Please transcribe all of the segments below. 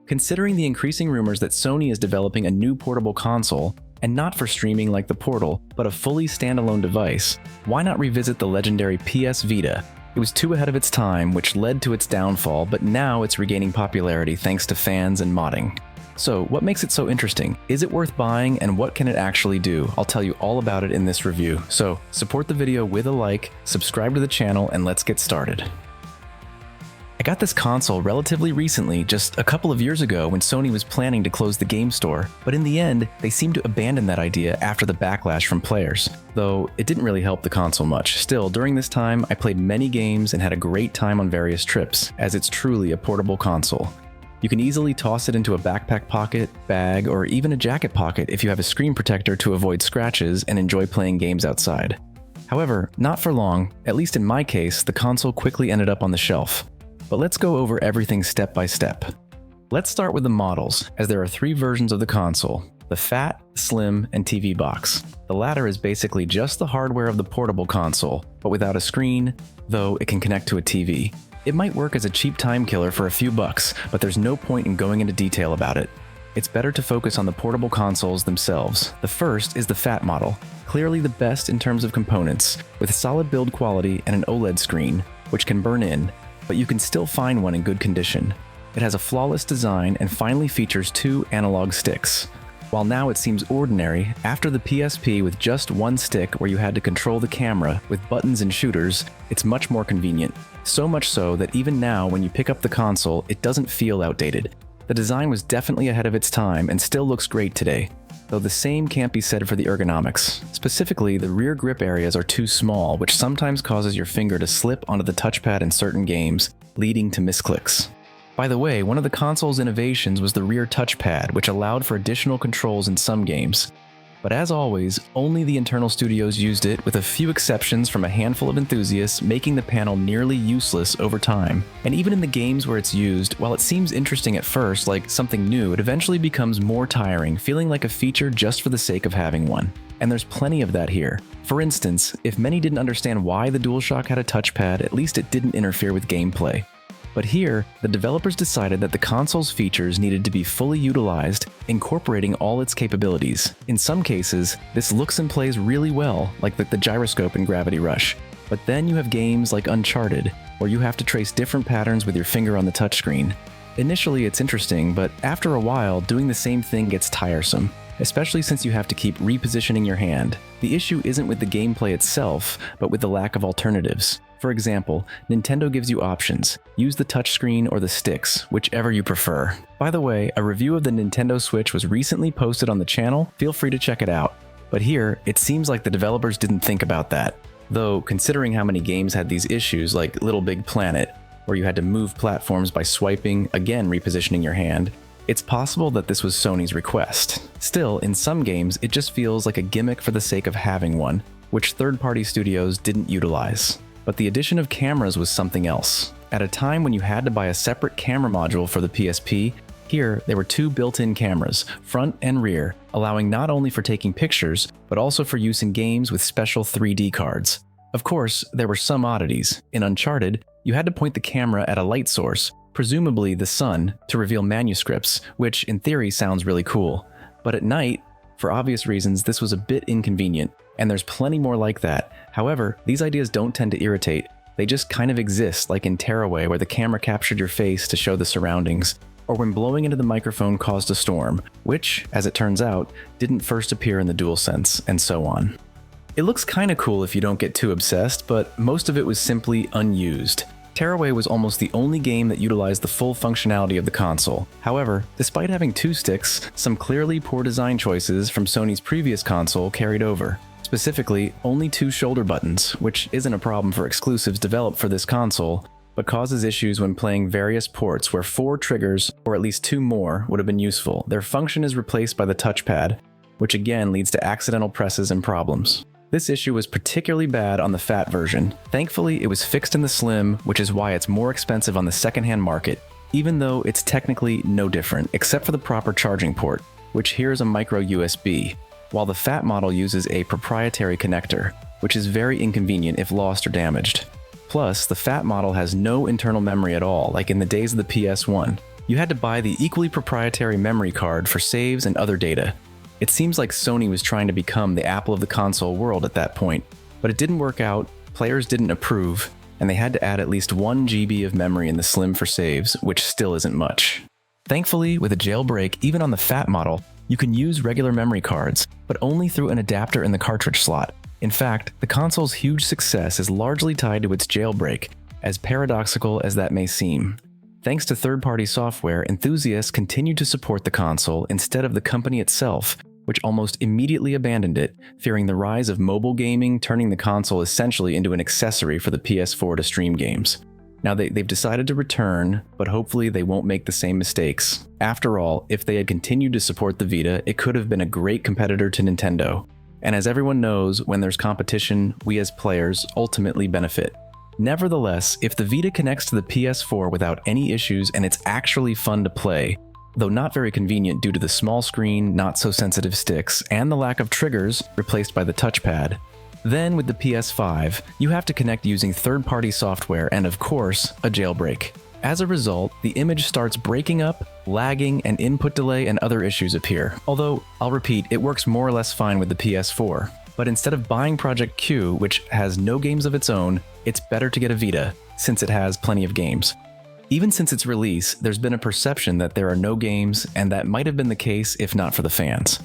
Considering the increasing rumors that Sony is developing a new portable console, and not for streaming like the Portal, but a fully standalone device, why not revisit the legendary PS Vita? It was too ahead of its time, which led to its downfall, but now it's regaining popularity thanks to fans and modding. So, what makes it so interesting? Is it worth buying, and what can it actually do? I'll tell you all about it in this review. So, support the video with a like, subscribe to the channel, and let's get started. I got this console relatively recently, just a couple of years ago when Sony was planning to close the game store, but in the end, they seemed to abandon that idea after the backlash from players. Though, it didn't really help the console much. Still, during this time, I played many games and had a great time on various trips, as it's truly a portable console. You can easily toss it into a backpack pocket, bag, or even a jacket pocket if you have a screen protector to avoid scratches and enjoy playing games outside. However, not for long, at least in my case, the console quickly ended up on the shelf. But let's go over everything step by step. Let's start with the models, as there are 3 versions of the console: the Fat, Slim, and TV box. The latter is basically just the hardware of the portable console, but without a screen, though it can connect to a TV. It might work as a cheap time killer for a few bucks, but there's no point in going into detail about it. It's better to focus on the portable consoles themselves. The first is the Fat model, clearly the best in terms of components, with solid build quality and an OLED screen, which can burn in, but you can still find one in good condition. It has a flawless design and finally features 2 analog sticks. While now it seems ordinary, after the PSP with just 1 stick where you had to control the camera with buttons and shooters, it's much more convenient. So much so that even now when you pick up the console, it doesn't feel outdated. The design was definitely ahead of its time and still looks great today. Though the same can't be said for the ergonomics. Specifically, the rear grip areas are too small, which sometimes causes your finger to slip onto the touchpad in certain games, leading to misclicks. By the way, one of the console's innovations was the rear touchpad, which allowed for additional controls in some games. But as always, only the internal studios used it, with a few exceptions from a handful of enthusiasts, making the panel nearly useless over time. And even in the games where it's used, while it seems interesting at first, like something new, it eventually becomes more tiring, feeling like a feature just for the sake of having one. And there's plenty of that here. For instance, if many didn't understand why the DualShock had a touchpad, at least it didn't interfere with gameplay. But here, the developers decided that the console's features needed to be fully utilized, incorporating all its capabilities. In some cases, this looks and plays really well, like the gyroscope in Gravity Rush. But then you have games like Uncharted, where you have to trace different patterns with your finger on the touchscreen. Initially it's interesting, but after a while, doing the same thing gets tiresome, especially since you have to keep repositioning your hand. The issue isn't with the gameplay itself, but with the lack of alternatives. For example, Nintendo gives you options. Use the touchscreen or the sticks, whichever you prefer. By the way, a review of the Nintendo Switch was recently posted on the channel, feel free to check it out. But here, it seems like the developers didn't think about that. Though, considering how many games had these issues like Little Big Planet, where you had to move platforms by swiping, again repositioning your hand, it's possible that this was Sony's request. Still, in some games, it just feels like a gimmick for the sake of having one, which third-party studios didn't utilize. But the addition of cameras was something else. At a time when you had to buy a separate camera module for the PSP, here there were 2 built-in cameras, front and rear, allowing not only for taking pictures, but also for use in games with special 3D cards. Of course, there were some oddities. In Uncharted, you had to point the camera at a light source, presumably the sun, to reveal manuscripts, which in theory sounds really cool. But at night, for obvious reasons, this was a bit inconvenient, and there's plenty more like that. However, these ideas don't tend to irritate. They just kind of exist, like in Tearaway, where the camera captured your face to show the surroundings, or when blowing into the microphone caused a storm, which, as it turns out, didn't first appear in the DualSense, and so on. It looks kinda cool if you don't get too obsessed, but most of it was simply unused. Tearaway was almost the only game that utilized the full functionality of the console. However, despite having 2 sticks, some clearly poor design choices from Sony's previous console carried over. Specifically, only 2 shoulder buttons, which isn't a problem for exclusives developed for this console, but causes issues when playing various ports where 4 triggers, or at least 2 more, would have been useful. Their function is replaced by the touchpad, which again leads to accidental presses and problems. This issue was particularly bad on the Fat version. Thankfully, it was fixed in the Slim, which is why it's more expensive on the secondhand market, even though it's technically no different, except for the proper charging port, which here is a micro USB, while the Fat model uses a proprietary connector, which is very inconvenient if lost or damaged. Plus, the Fat model has no internal memory at all, like in the days of the PS1. You had to buy the equally proprietary memory card for saves and other data. It seems like Sony was trying to become the Apple of the console world at that point, but it didn't work out, players didn't approve, and they had to add at least 1 GB of memory in the Slim for saves, which still isn't much. Thankfully, with a Jailbreak, even on the Fat model, you can use regular memory cards, but only through an adapter in the cartridge slot. In fact, the console's huge success is largely tied to its Jailbreak, as paradoxical as that may seem. Thanks to third-party software, enthusiasts continued to support the console instead of the company itself, which almost immediately abandoned it, fearing the rise of mobile gaming, turning the console essentially into an accessory for the PS4 to stream games. Now they've decided to return, but hopefully they won't make the same mistakes. After all, if they had continued to support the Vita, it could have been a great competitor to Nintendo. And as everyone knows, when there's competition, we as players ultimately benefit. Nevertheless, if the Vita connects to the PS4 without any issues and it's actually fun to play, though not very convenient due to the small screen, not-so-sensitive sticks, and the lack of triggers replaced by the touchpad, then with the PS5, you have to connect using third-party software and, of course, a jailbreak. As a result, the image starts breaking up, lagging, and input delay and other issues appear. Although, I'll repeat, it works more or less fine with the PS4. But instead of buying Project Q, which has no games of its own, it's better to get a Vita, since it has plenty of games. Even since its release, there's been a perception that there are no games, and that might have been the case if not for the fans.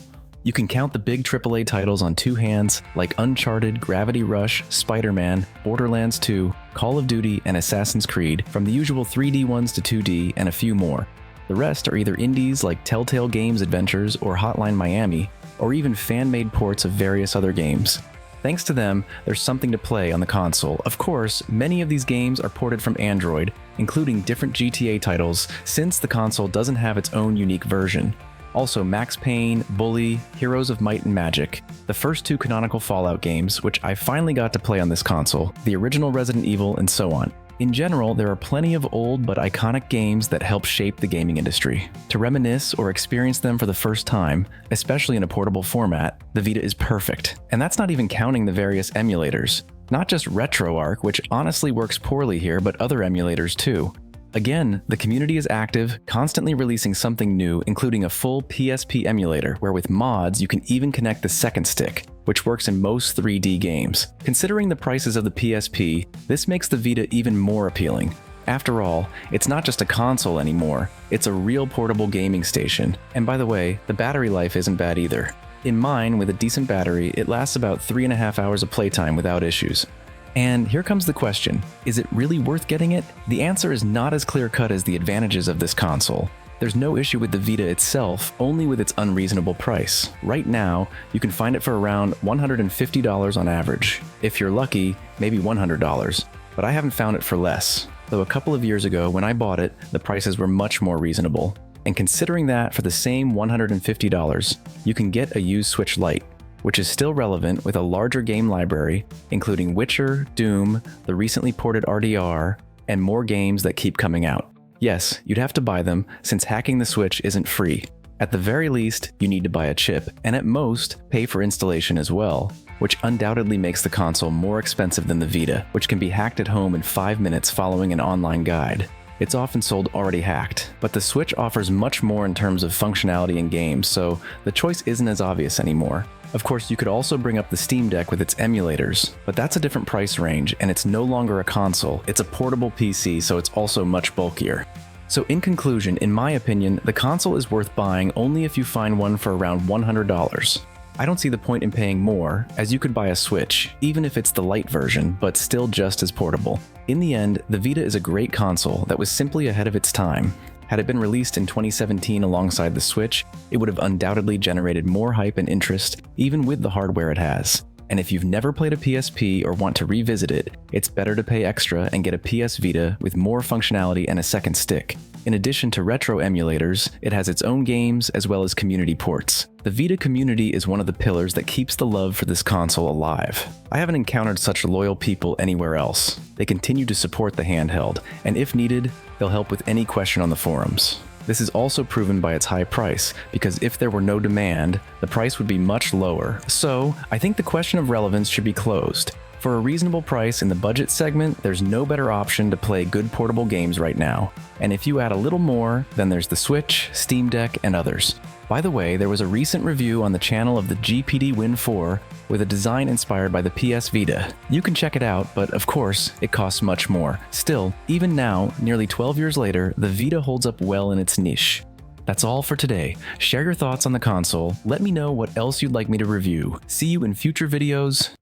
You can count the big AAA titles on 2 hands, like Uncharted, Gravity Rush, Spider-Man, Borderlands 2, Call of Duty, and Assassin's Creed, from the usual 3D ones to 2D, and a few more. The rest are either indies like Telltale Games Adventures or Hotline Miami, or even fan-made ports of various other games. Thanks to them, there's something to play on the console. Of course, many of these games are ported from Android, including different GTA titles, since the console doesn't have its own unique version. Also Max Payne, Bully, Heroes of Might and Magic, the first 2 canonical Fallout games, which I finally got to play on this console, the original Resident Evil, and so on. In general, there are plenty of old but iconic games that help shape the gaming industry. To reminisce or experience them for the first time, especially in a portable format, the Vita is perfect. And that's not even counting the various emulators. Not just RetroArch, which honestly works poorly here, but other emulators too. Again, the community is active, constantly releasing something new, including a full PSP emulator, where with mods you can even connect the second stick, which works in most 3D games. Considering the prices of the PSP, this makes the Vita even more appealing. After all, it's not just a console anymore, it's a real portable gaming station. And by the way, the battery life isn't bad either. In mine, with a decent battery, it lasts about 3.5 hours of playtime without issues. And here comes the question, is it really worth getting it? The answer is not as clear-cut as the advantages of this console. There's no issue with the Vita itself, only with its unreasonable price. Right now, you can find it for around $150 on average. If you're lucky, maybe $100, but I haven't found it for less. Though a couple of years ago, when I bought it, the prices were much more reasonable. And considering that for the same $150, you can get a used Switch Lite, which is still relevant with a larger game library, including Witcher, Doom, the recently ported RDR, and more games that keep coming out. Yes, you'd have to buy them, since hacking the Switch isn't free. At the very least, you need to buy a chip, and at most, pay for installation as well, which undoubtedly makes the console more expensive than the Vita, which can be hacked at home in 5 minutes following an online guide. It's often sold already hacked, but the Switch offers much more in terms of functionality and games, so the choice isn't as obvious anymore. Of course, you could also bring up the Steam Deck with its emulators, but that's a different price range, and it's no longer a console, it's a portable PC, so it's also much bulkier. So in conclusion, in my opinion, the console is worth buying only if you find one for around $100. I don't see the point in paying more, as you could buy a Switch, even if it's the Lite version, but still just as portable. In the end, the Vita is a great console that was simply ahead of its time. Had it been released in 2017 alongside the Switch, it would have undoubtedly generated more hype and interest, even with the hardware it has. And if you've never played a PSP or want to revisit it, it's better to pay extra and get a PS Vita with more functionality and a second stick. In addition to retro emulators, it has its own games as well as community ports. The Vita community is one of the pillars that keeps the love for this console alive. I haven't encountered such loyal people anywhere else. They continue to support the handheld, and if needed, they'll help with any question on the forums. This is also proven by its high price, because if there were no demand, the price would be much lower. So, I think the question of relevance should be closed. For a reasonable price in the budget segment, there's no better option to play good portable games right now. And if you add a little more, then there's the Switch, Steam Deck, and others. By the way, there was a recent review on the channel of the GPD Win 4 with a design inspired by the PS Vita. You can check it out, but of course, it costs much more. Still, even now, nearly 12 years later, the Vita holds up well in its niche. That's all for today. Share your thoughts on the console, let me know what else you'd like me to review. See you in future videos.